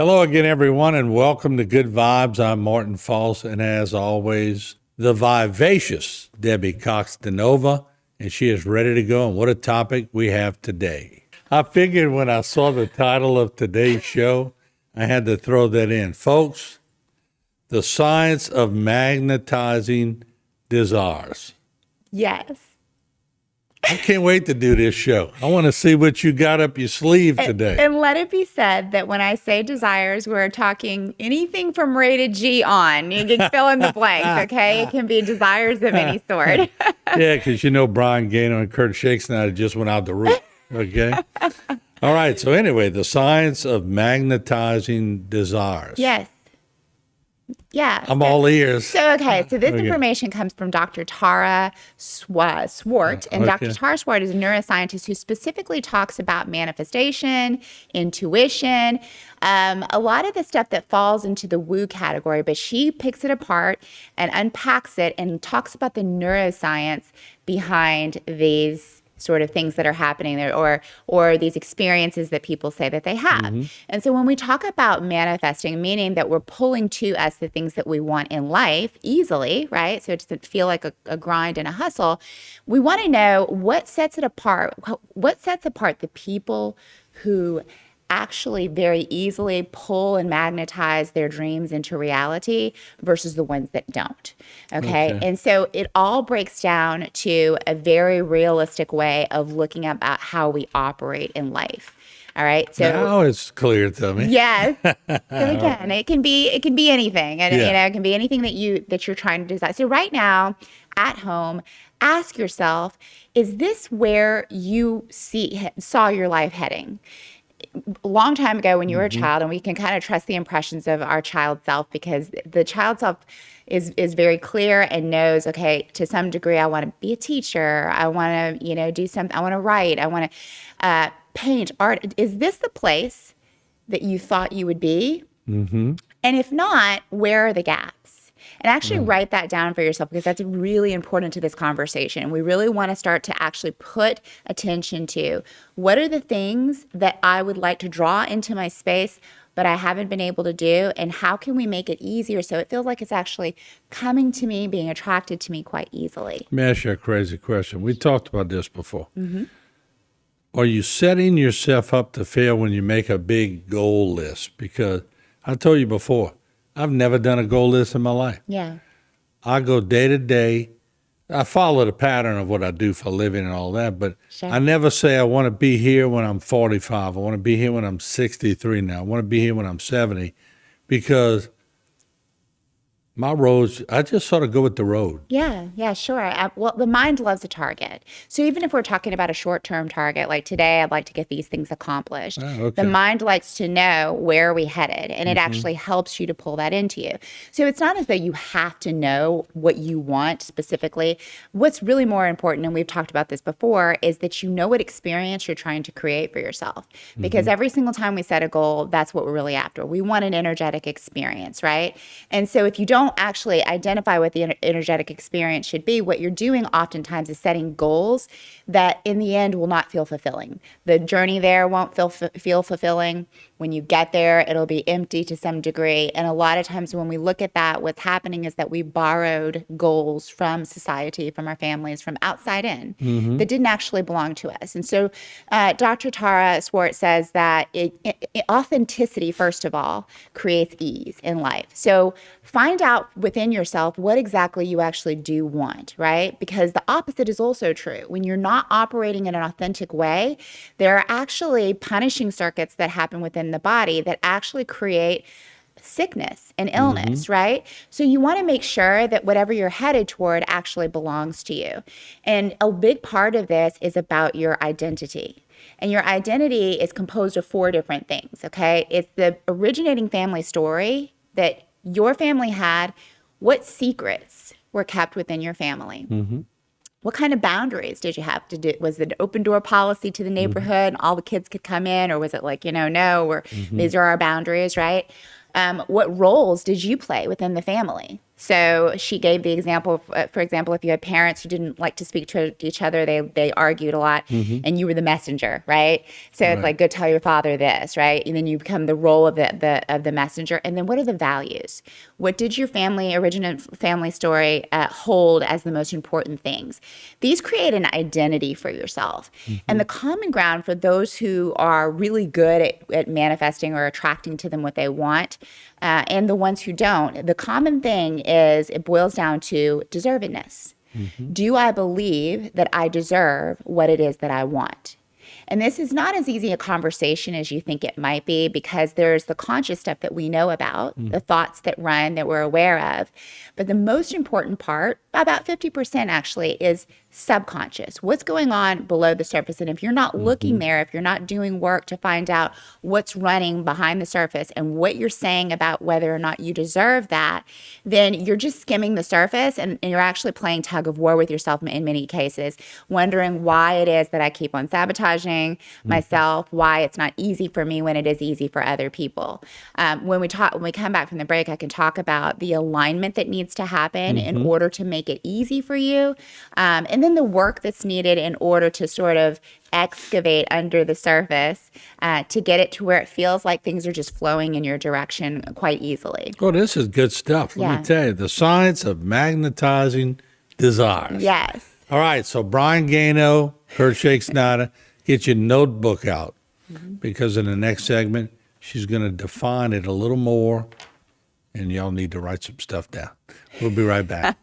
Hello again, everyone, and welcome to Good Vibes. I'm Martin False, and as always, the vivacious Debbie Cox DeNova, and she is ready to go. And what a topic we have today. I figured when I saw the title of today's show, I had to throw that in. Folks, the science of magnetizing desires. Yes. I can't wait to do this show. I want to see what you got up your sleeve today. And let it be said that when I say desires, we're talking anything from rated G on. You can fill in the blanks, okay? It can be desires of any sort. Yeah, because you know Brian Gaynor and Kurt Shakes and I just went out the roof, okay? All right, so anyway, the science of magnetizing desires. Yes. Yeah. I'm all ears. So this information comes from Dr. Tara Swart. And Dr. Tara Swart is a neuroscientist who specifically talks about manifestation, intuition, a lot of the stuff that falls into the woo category, but she picks it apart and unpacks it and talks about the neuroscience behind these sort of things that are happening there or these experiences that people say that they have. Mm-hmm. And so when we talk about manifesting, meaning that we're pulling to us the things that we want in life easily, right? So it doesn't feel like a grind and a hustle. We want to know what sets it apart. What sets apart the people who actually very easily pull and magnetize their dreams into reality versus the ones that don't. Okay. And so it all breaks down to a very realistic way of looking about how we operate in life. All right. So now it's clear to me. Yes. So again, it can be anything. And it can be anything that you're trying to decide. So right now at home, ask yourself, is this where you saw your life heading? A long time ago when you were a child, and we can kind of trust the impressions of our child self because the child self is very clear and knows, okay, to some degree, I want to be a teacher. I want to, do something. I want to write. I want to paint art. Is this the place that you thought you would be? Mm-hmm. And if not, where are the gaps? And actually write that down for yourself because that's really important to this conversation. We really want to start to actually put attention to what are the things that I would like to draw into my space, but I haven't been able to do, and how can we make it easier so it feels like it's actually coming to me, being attracted to me quite easily. Let me ask you a crazy question. We talked about this before. Mm-hmm. Are you setting yourself up to fail when you make a big goal list? Because I told you before, I've never done a goal list in my life. Yeah. I go day to day. I follow the pattern of what I do for a living and all that, but I never say I want to be here when I'm 45. I want to be here when I'm 63 now. I want to be here when I'm 70 because my roads, I just sort of go with the road. Yeah, sure. Well, the mind loves a target. So even if we're talking about a short-term target, like today, I'd like to get these things accomplished. The mind likes to know where we headed, and it actually helps you to pull that into you. So it's not as though you have to know what you want specifically. What's really more important, and we've talked about this before, is that you know what experience you're trying to create for yourself. Because every single time we set a goal, that's what we're really after. We want an energetic experience, right? And so if you don't actually identify what the energetic experience should be, what you're doing oftentimes is setting goals that in the end will not feel fulfilling. The journey there won't feel fulfilling. When you get there, it'll be empty to some degree. And a lot of times when we look at that, what's happening is that we borrowed goals from society, from our families, from outside in that didn't actually belong to us. And so Dr. Tara Swart says that authenticity, first of all, creates ease in life. So find out within yourself what exactly you actually do want, right? Because the opposite is also true. When you're not operating in an authentic way, there are actually punishing circuits that happen within the body that actually create sickness and illness, right? So you want to make sure that whatever you're headed toward actually belongs to you. And a big part of this is about your identity. And your identity is composed of 4 different things, okay? It's the originating family story that your family had. What secrets were kept within your family? What kind of boundaries did you have to do? Was it an open door policy to the neighborhood and all the kids could come in? Or was it like, no, these are our boundaries, right? What roles did you play within the family? So she gave the example, for example, if you had parents who didn't like to speak to each other, they argued a lot, and you were the messenger, right? So it's like, go tell your father this, right? And then you become the role of the messenger. And then what are the values? What did your original family story hold as the most important things? These create an identity for yourself. And the common ground for those who are really good at manifesting or attracting to them what they want, and the ones who don't, the common thing is it boils down to deservedness. Do I believe that I deserve what it is that I want? And this is not as easy a conversation as you think it might be, because there's the conscious stuff that we know about, the thoughts that run that we're aware of. But the most important part, about 50% actually, is subconscious. What's going on below the surface? And if you're not looking there, if you're not doing work to find out what's running behind the surface and what you're saying about whether or not you deserve that, then you're just skimming the surface, and you're actually playing tug of war with yourself in many cases, wondering why it is that I keep on sabotaging myself, why it's not easy for me when it is easy for other people. When we come back from the break, I can talk about the alignment that needs to happen in order to make it easy for you. And then the work that's needed in order to sort of excavate under the surface to get it to where it feels like things are just flowing in your direction quite easily. Oh, this is good stuff. Let me tell you, the science of magnetizing desires. Yes. All right, so Brian Gano, Kurt Shakespeare, get your notebook out, because in the next segment, she's going to define it a little more, and y'all need to write some stuff down. We'll be right back.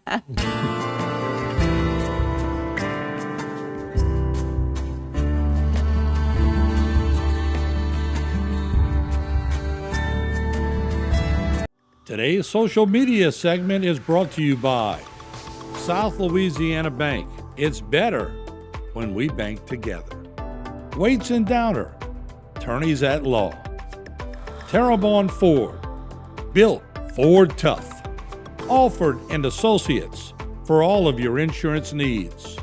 Today's social media segment is brought to you by South Louisiana Bank. It's better when we bank together. Waits and Downer, attorneys at law. Terrebonne Ford, built Ford tough. Alford and Associates, for all of your insurance needs.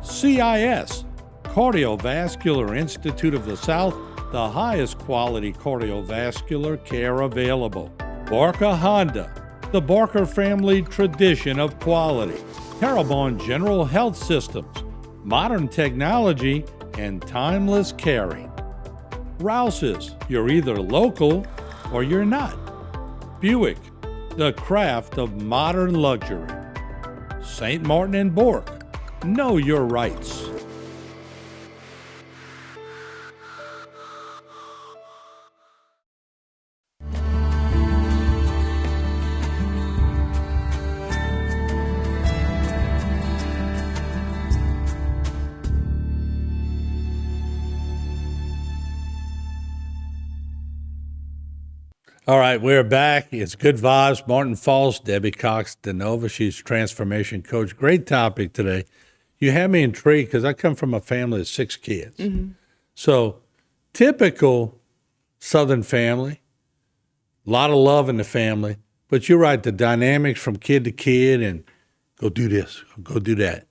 CIS, Cardiovascular Institute of the South, the highest quality cardiovascular care available. Barker Honda, the Barker family tradition of quality. Terrebonne General Health Systems, modern technology and timeless caring. Rouse's, you're either local or you're not. Buick, the craft of modern luxury. St. Martin and Bork, know your rights. All right, we're back. It's Good Vibes. Martin Falls, Debbie Cox DeNova. She's transformation coach. Great topic today. You have me intrigued because I come from a family of 6 kids. So typical Southern family, a lot of love in the family. But you're right, the dynamics from kid to kid and go do this, go do that.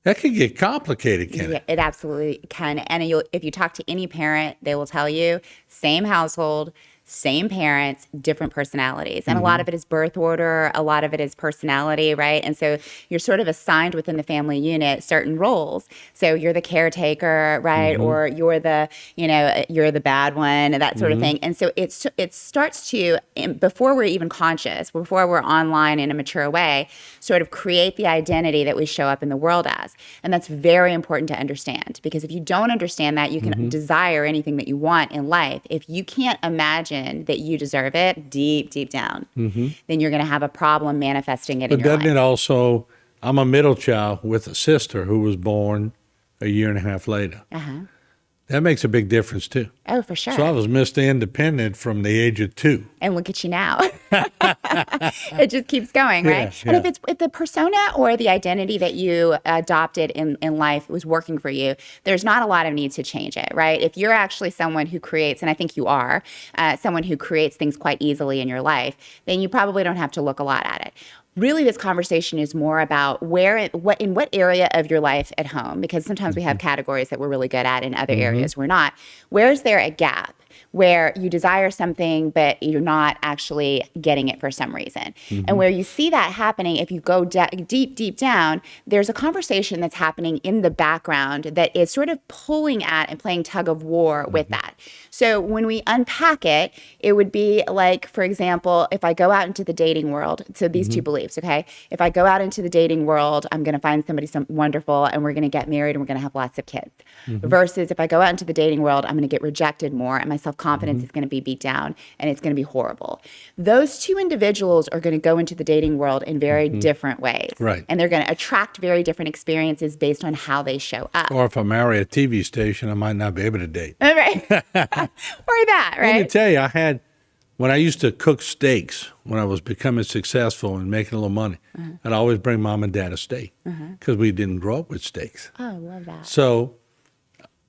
That can get complicated, can it? It absolutely can. And if you talk to any parent, they will tell you, same household, same parents, different personalities. And a lot of it is birth order, a lot of it is personality, right? And so you're sort of assigned within the family unit certain roles. So you're the caretaker, right? Or you're the, you're the bad one, and that sort of thing. And so it starts to, before we're even conscious, before we're online in a mature way, sort of create the identity that we show up in the world as. And that's very important to understand, because if you don't understand that, you can desire anything that you want in life. If you can't imagine that you deserve it deep down, then you're going to have a problem manifesting it in your life. But doesn't it also, I'm a middle child with a sister who was born a year and a half later. That makes a big difference too. Oh, for sure. So I was Mr. Independent from the age of 2. And look at you now. It just keeps going, right? And if the persona or the identity that you adopted in life was working for you, there's not a lot of need to change it, right? If you're actually someone who creates, and I think you are, someone who creates things quite easily in your life, then you probably don't have to look a lot at it. Really, this conversation is more about in what area of your life at home, because sometimes we have categories that we're really good at and other areas we're not. Where is there a gap? where you desire something, but you're not actually getting it for some reason. And where you see that happening, if you go deep down, there's a conversation that's happening in the background that is sort of pulling at and playing tug of war with that. So when we unpack it, it would be like, for example, if I go out into the dating world, so these two beliefs, okay? If I go out into the dating world, I'm going to find somebody wonderful and we're going to get married and we're going to have lots of kids. Versus if I go out into the dating world, I'm going to get rejected more and my self-confidence is going to be beat down and it's going to be horrible. Those two individuals are going to go into the dating world in very different ways. Right. And they're going to attract very different experiences based on how they show up. Or if I marry a TV station, I might not be able to date. Right. Or that, right? Let me tell you, when I used to cook steaks, when I was becoming successful and making a little money, I'd always bring mom and dad a steak because we didn't grow up with steaks. Oh, I love that. So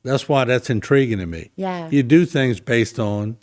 that's why that's intriguing to me. Yeah. You do things based on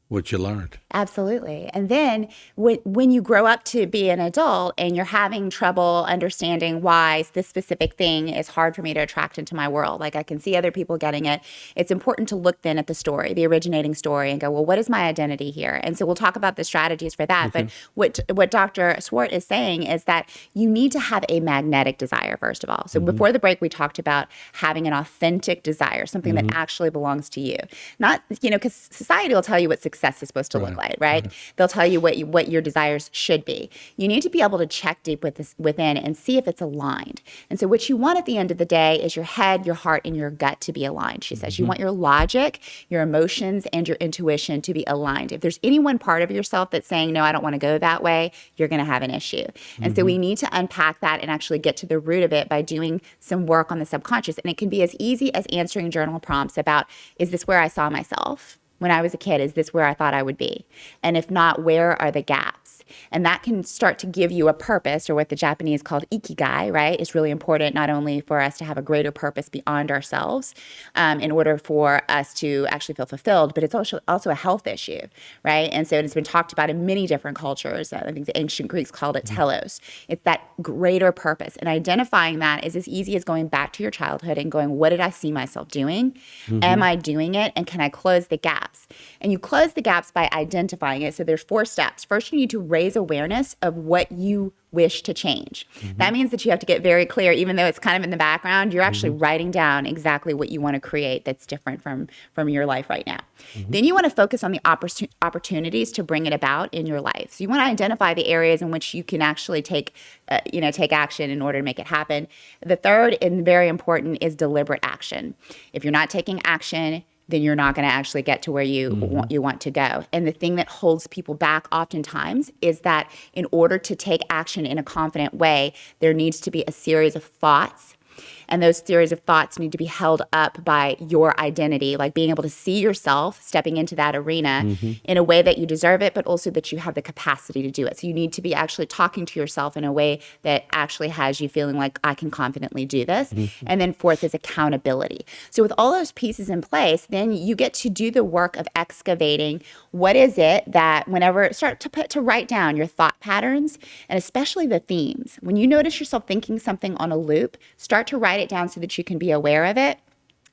what you learned. Absolutely. And then when you grow up to be an adult and you're having trouble understanding why this specific thing is hard for me to attract into my world, like I can see other people getting it, it's important to look then at the story, the originating story, and go, well, what is my identity here? And so we'll talk about the strategies for that. But what Dr. Swart is saying is that you need to have a magnetic desire, first of all. So before the break, we talked about having an authentic desire, something that actually belongs to you. Not, because society will tell you what success is supposed to look like, right? They'll tell you what your desires should be. You need to be able to check deep within and see if it's aligned. And so what you want at the end of the day is your head, your heart, and your gut to be aligned, she says. You want your logic, your emotions, and your intuition to be aligned. If there's any one part of yourself that's saying, no, I don't want to go that way, you're going to have an issue. And so we need to unpack that and actually get to the root of it by doing some work on the subconscious. And it can be as easy as answering journal prompts about, is this where I saw myself? When I was a kid, is this where I thought I would be? And if not, where are the gaps? And that can start to give you a purpose, or what the Japanese called ikigai, right? It's really important not only for us to have a greater purpose beyond ourselves in order for us to actually feel fulfilled, but it's also a health issue, right? And so it's been talked about in many different cultures. I think the ancient Greeks called it telos. It's that greater purpose. And identifying that is as easy as going back to your childhood and going, what did I see myself doing? Am I doing it? And can I close the gaps? And you close the gaps by identifying it. So there's 4 steps. First, you need to raise awareness of what you wish to change. That means that you have to get very clear, even though it's kind of in the background, you're actually writing down exactly what you want to create that's different from your life right now. Then you want to focus on the opportunities to bring it about in your life. So you want to identify the areas in which you can actually take action in order to make it happen. The third, and very important, is deliberate action. If you're not taking action, then you're not going to actually get to where you want to go. And the thing that holds people back oftentimes is that in order to take action in a confident way, there needs to be a series of thoughts. And those series of thoughts need to be held up by your identity, like being able to see yourself stepping into that arena in a way that you deserve it, but also that you have the capacity to do it. So you need to be actually talking to yourself in a way that actually has you feeling like, I can confidently do this. And then fourth is accountability. So with all those pieces in place, then you get to do the work of excavating what is it that start to write down your thought patterns, and especially the themes. When you notice yourself thinking something on a loop, start to write it down so that you can be aware of it.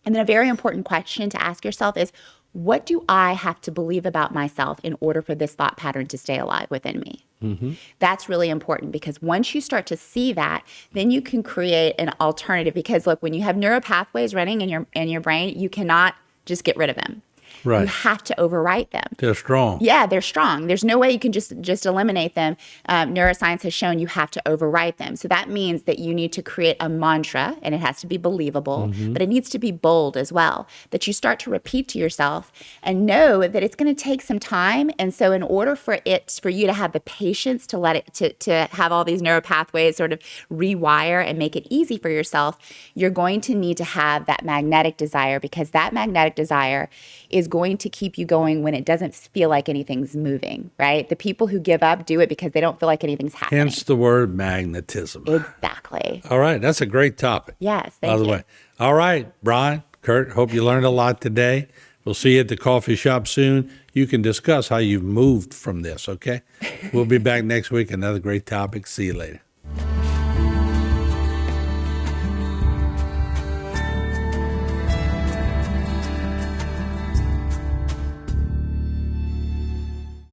And then a very important question to ask yourself is, what do I have to believe about myself in order for this thought pattern to stay alive within me? That's really important, because once you start to see that, then you can create an alternative. Because look, when you have neural pathways running in your brain, you cannot just get rid of them. Right. You have to overwrite them. They're strong. Yeah, they're strong. There's no way you can just eliminate them. Neuroscience has shown you have to overwrite them. So that means that you need to create a mantra, and it has to be believable, but it needs to be bold as well, that you start to repeat to yourself and know that it's going to take some time. And so in order for you to have the patience to let it, to have all these neural pathways sort of rewire and make it easy for yourself, you're going to need to have that magnetic desire, because that magnetic desire is going to keep you going when it doesn't feel like anything's moving, right? The people who give up do it because they don't feel like anything's happening. Hence the word magnetism. Exactly. All right. That's a great topic. Yes. By the way. All right, Brian, Kurt, hope you learned a lot today. We'll see you at the coffee shop soon. You can discuss how you've moved from this, okay? We'll be back next week. Another great topic. See you later.